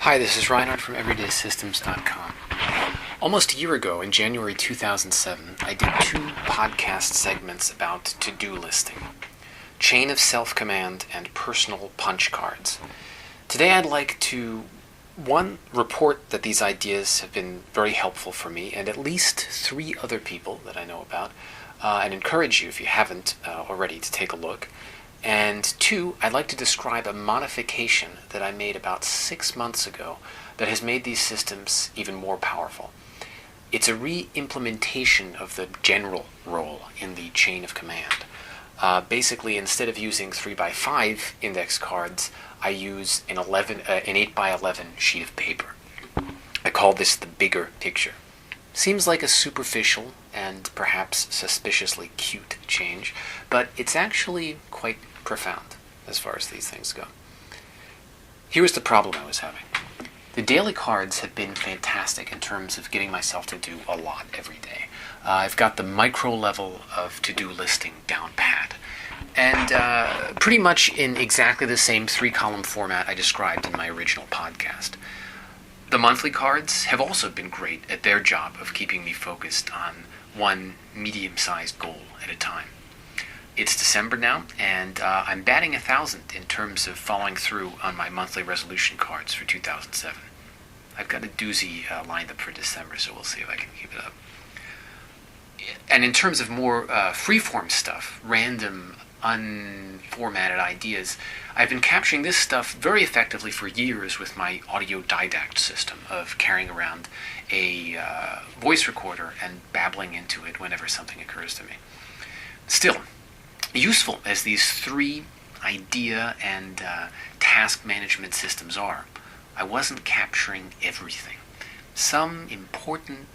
Hi, this is Reinhard from EverydaySystems.com. Almost a year ago, in January 2007, I did two podcast segments about to-do listing, Chain of Self-Command and Personal Punch Cards. Today I'd like to, one, report that these ideas have been very helpful for me and at least three other people that I know about, and encourage you, if you haven't already, to take a look. And two, I'd like to describe a modification that I made about 6 months ago that has made these systems even more powerful. It's a re-implementation of the general role in the chain of command. Basically, instead of using 3x5 index cards, I use an 8x11 sheet of paper. I call this the bigger picture. Seems like a superficial and perhaps suspiciously cute change, but it's actually quite profound as far as these things go. Here was the problem I was having. The daily cards have been fantastic in terms of getting myself to do a lot every day. I've got the micro level of to-do listing down pat. And pretty much in exactly the same 3-column format I described in my original podcast. The monthly cards have also been great at their job of keeping me focused on one medium-sized goal at a time. It's December now, and I'm batting 1,000 in terms of following through on my monthly resolution cards for 2007. I've got a doozy lined up for December, so we'll see if I can keep it up. And in terms of more free-form stuff, random, unformatted ideas, I've been capturing this stuff very effectively for years with my Audiodidact system of carrying around a voice recorder and babbling into it whenever something occurs to me. Still, useful as these three idea and task management systems are, I wasn't capturing everything. Some important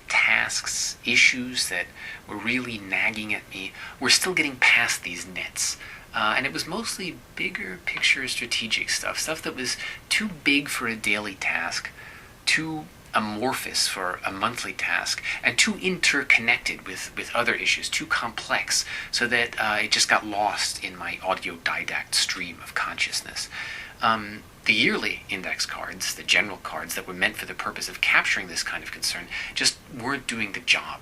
tasks, issues that were really nagging at me, were still getting past these nets. And it was mostly bigger picture strategic stuff that was too big for a daily task, too amorphous for a monthly task, and too interconnected with other issues, too complex, so that it just got lost in my Audiodidact stream of consciousness. The yearly index cards, the general cards that were meant for the purpose of capturing this kind of concern, just weren't doing the job.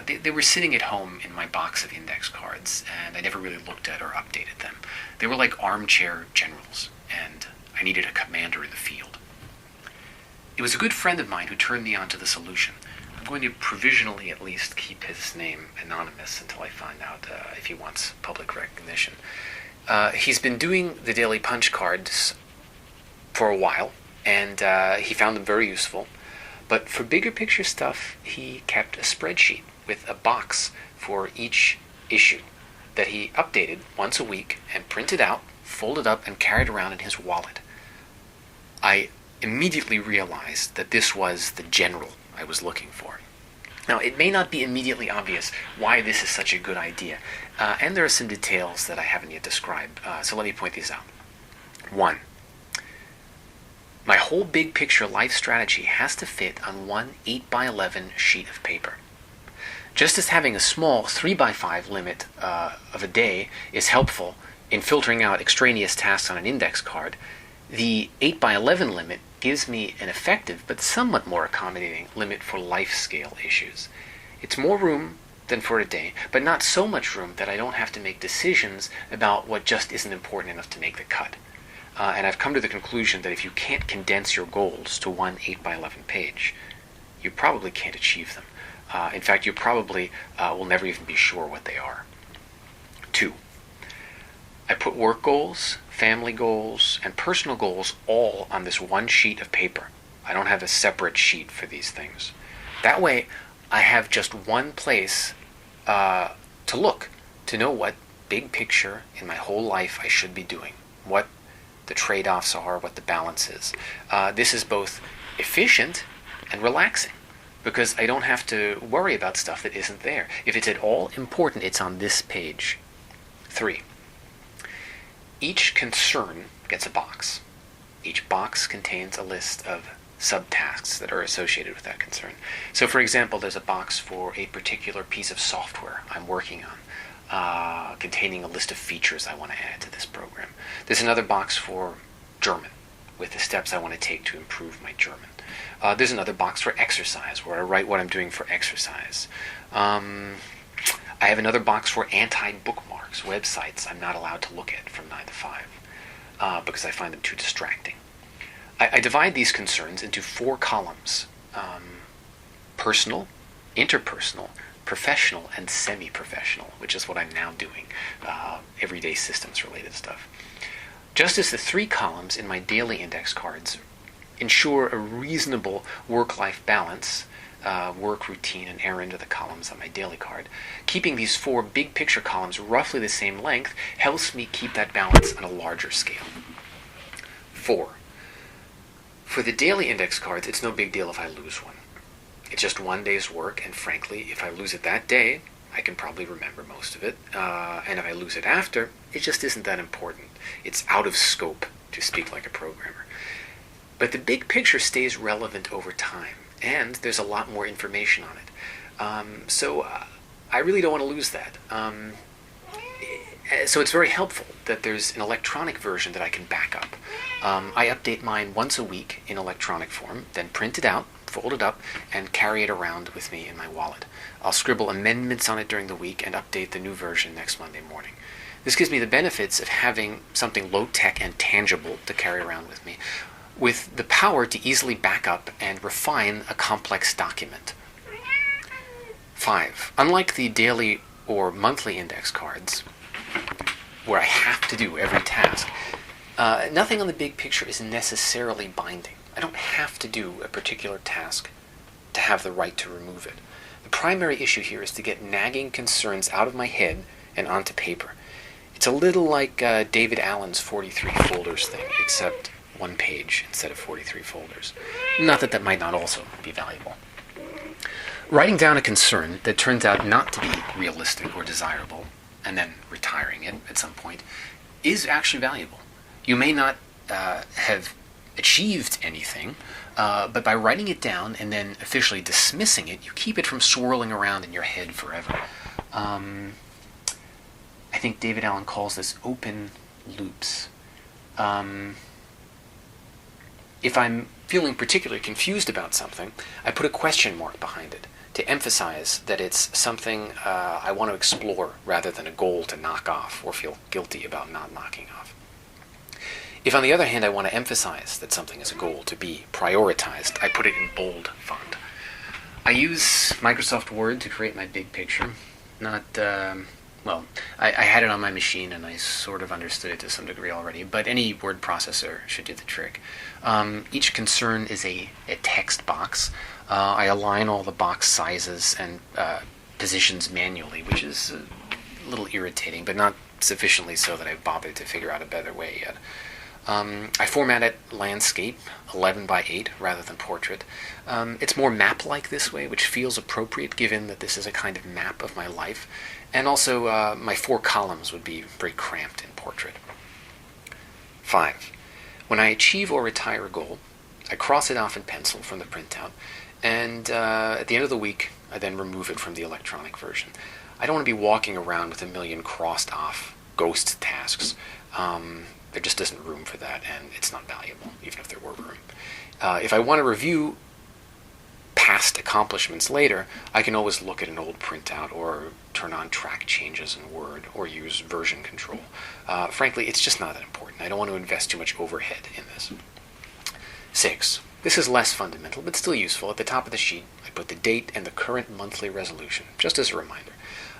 They were sitting at home in my box of index cards, and I never really looked at or updated them. They were like armchair generals, and I needed a commander in the field. It was a good friend of mine who turned me on to the solution. I'm going to provisionally at least keep his name anonymous until I find out if he wants public recognition. He's been doing the daily punch cards for a while, and he found them very useful. But for bigger picture stuff, he kept a spreadsheet with a box for each issue that he updated once a week and printed out, folded up, and carried around in his wallet. I immediately realized that this was the general I was looking for. Now, it may not be immediately obvious why this is such a good idea, and there are some details that I haven't yet described, so let me point these out. 1. My whole big picture life strategy has to fit on one 8x11 sheet of paper. Just as having a small 3x5 limit of a day is helpful in filtering out extraneous tasks on an index card, the 8x11 limit gives me an effective but somewhat more accommodating limit for life-scale issues. It's more room than for a day, but not so much room that I don't have to make decisions about what just isn't important enough to make the cut. And I've come to the conclusion that if you can't condense your goals to one 8x11 page, you probably can't achieve them. In fact, you probably will never even be sure what they are. 2. I put work goals, family goals, and personal goals all on this one sheet of paper. I don't have a separate sheet for these things. That way, I have just one place to look, to know what big picture in my whole life I should be doing, what the trade-offs are, what the balance is. This is both efficient and relaxing, because I don't have to worry about stuff that isn't there. If it's at all important, it's on this page. 3. Each concern gets a box. Each box contains a list of subtasks that are associated with that concern. So, for example, there's a box for a particular piece of software I'm working containing a list of features I want to add to this program. There's another box for German, with the steps I want to take to improve my German. There's another box for exercise, where I write what I'm doing for exercise. I have another box for anti-bookmarks, websites I'm not allowed to look at from 9 to 5, because I find them too distracting. I divide these concerns into 4 columns: personal, interpersonal, professional, and semi-professional, which is what I'm now doing, everyday systems-related stuff. Just as the 3 columns in my daily index cards ensure a reasonable work-life balance, work, routine, and errand are the columns on my daily card, keeping these 4 big-picture columns roughly the same length helps me keep that balance on a larger scale. 4. For the daily index cards, it's no big deal if I lose one. It's just one day's work, and frankly, if I lose it that day, I can probably remember most of it. And if I lose it after, it just isn't that important. It's out of scope, to speak like a programmer. But the big picture stays relevant over time, and there's a lot more information on it. So I really don't want to lose that. So it's very helpful that there's an electronic version that I can back up. I update mine once a week in electronic form, then print it out, fold it up, and carry it around with me in my wallet. I'll scribble amendments on it during the week and update the new version next Monday morning. This gives me the benefits of having something low-tech and tangible to carry around with me, with the power to easily back up and refine a complex document. 5. Unlike the daily or monthly index cards, where I have to do every task, nothing on the big picture is necessarily binding. I don't have to do a particular task to have the right to remove it. The primary issue here is to get nagging concerns out of my head and onto paper. It's a little like David Allen's 43 folders thing, except 1 page instead of 43 folders. Not that that might not also be valuable. Writing down a concern that turns out not to be realistic or desirable, and then retiring it at some point, is actually valuable. You may not have achieved anything, but by writing it down and then officially dismissing it, you keep it from swirling around in your head forever. I think David Allen calls this open loops. If I'm feeling particularly confused about something, I put a question mark behind it to emphasize that it's something I want to explore rather than a goal to knock off or feel guilty about not knocking off. If, on the other hand, I want to emphasize that something is a goal to be prioritized, I put it in bold font. I use Microsoft Word to create my big picture. I had it on my machine and I sort of understood it to some degree already, but any word processor should do the trick. Each concern is a text box. I align all the box sizes and positions manually, which is a little irritating, but not sufficiently so that I've bothered to figure out a better way yet. I format it landscape, 11 by 8, rather than portrait. It's more map-like this way, which feels appropriate given that this is a kind of map of my life. And also, my 4 columns would be very cramped in portrait. 5. When I achieve or retire a goal, I cross it off in pencil from the printout, and at the end of the week, I then remove it from the electronic version. I don't want to be walking around with a million crossed off ghost tasks. There just isn't room for that, and it's not valuable, even if there were room. If I want to review past accomplishments later, I can always look at an old printout or turn on track changes in Word or use version control. Frankly, it's just not that important. I don't want to invest too much overhead in this. 6. This is less fundamental, but still useful. At the top of the sheet, I put the date and the current monthly resolution, just as a reminder.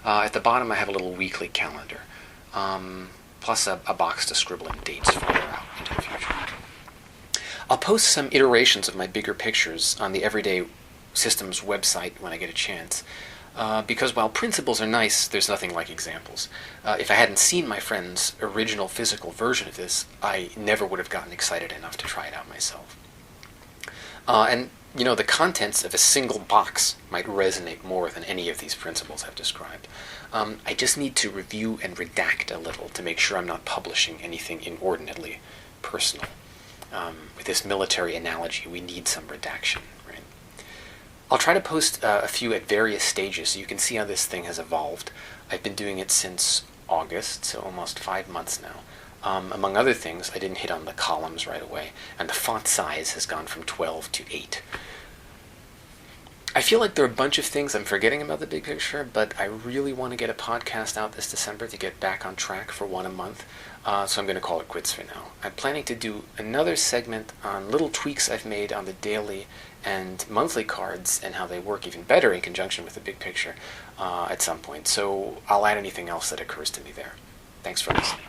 At the bottom, I have a little weekly calendar, plus a box to scribble in dates further out into the future. I'll post some iterations of my bigger pictures on the Everyday Systems website when I get a chance, because while principles are nice, there's nothing like examples. If I hadn't seen my friend's original physical version of this, I never would have gotten excited enough to try it out myself. And the contents of a single box might resonate more than any of these principles I've described. I just need to review and redact a little to make sure I'm not publishing anything inordinately personal. With this military analogy, we need some redaction, right? I'll try to post a few at various stages so you can see how this thing has evolved. I've been doing it since August, so almost 5 months now. Among other things, I didn't hit on the columns right away, and the font size has gone from 12 to 8. I feel like there are a bunch of things I'm forgetting about the big picture, but I really want to get a podcast out this December to get back on track for one a month, so I'm going to call it quits for now. I'm planning to do another segment on little tweaks I've made on the daily and monthly cards and how they work even better in conjunction with the big picture at some point, so I'll add anything else that occurs to me there. Thanks for listening.